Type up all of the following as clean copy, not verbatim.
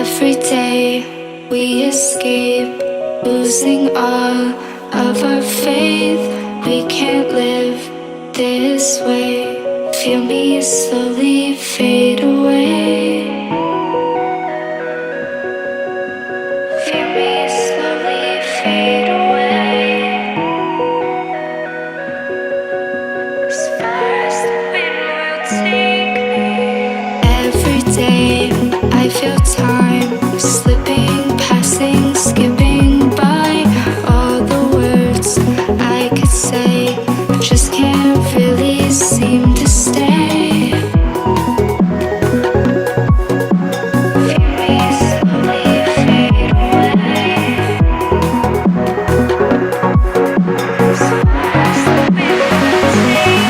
Every day we escape, losing all of our faith. We can't live this way. Feel me slowly fade away. Feel me slowly fade away. As far as the wind will take me. Every day I feel time slipping, passing, skipping by. All the words I could say just can't really seem to stay. Feel me slowly fade away. As far as the wind will take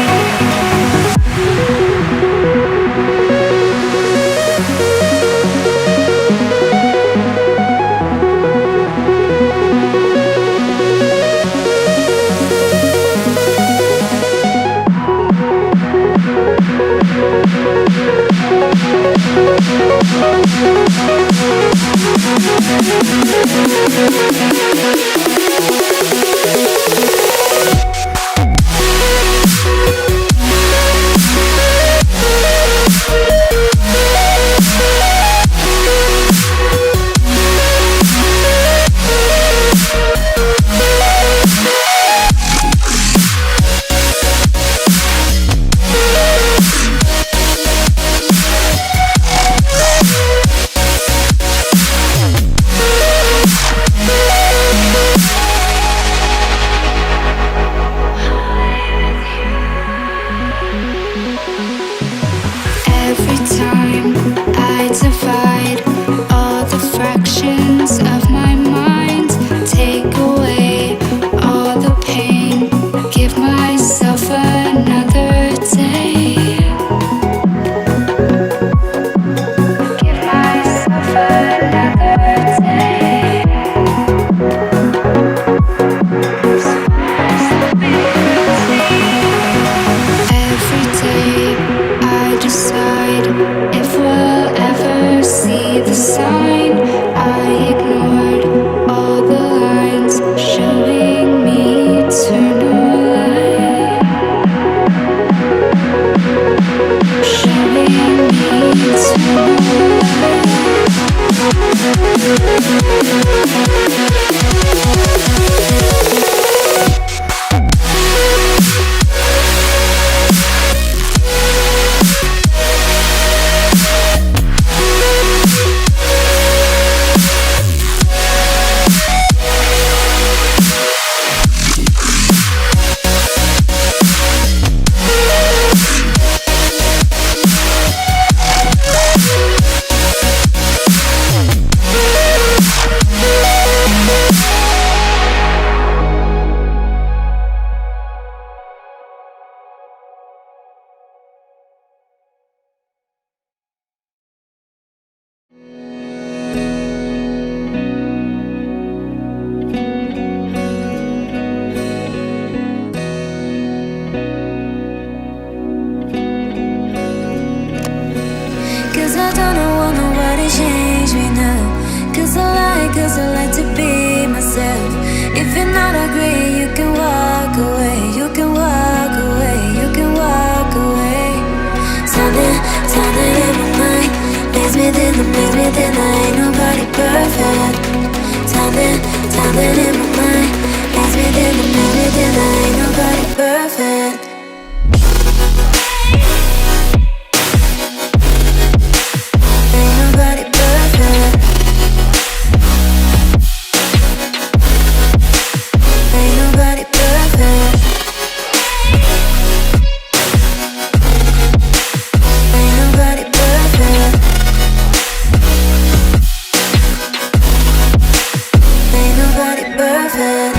Ain't nobody perfect.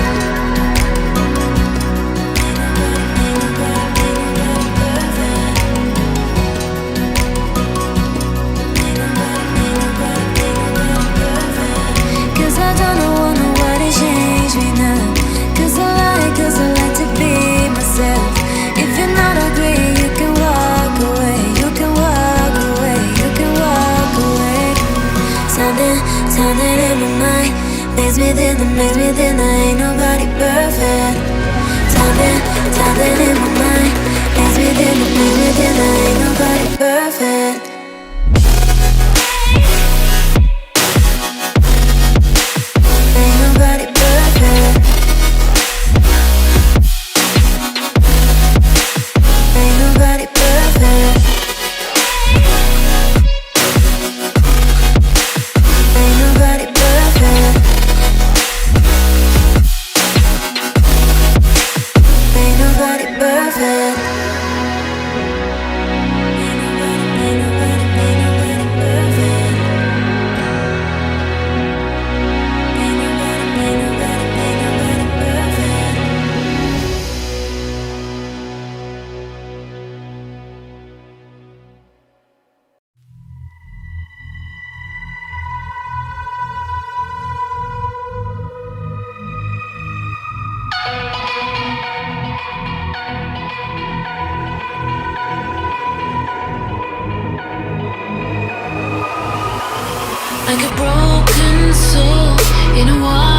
Drowning in my mind, makes me think that ain't nobody perfect. Drowning in my mind, makes me think that ain't nobody perfect. Ain't nobody perfect. Ain't nobody perfect. Ain't nobody perfect. Ain't nobody perfect. Ain't nobody perfect. Ain't nobody perfect. Like a broken soul in a wall.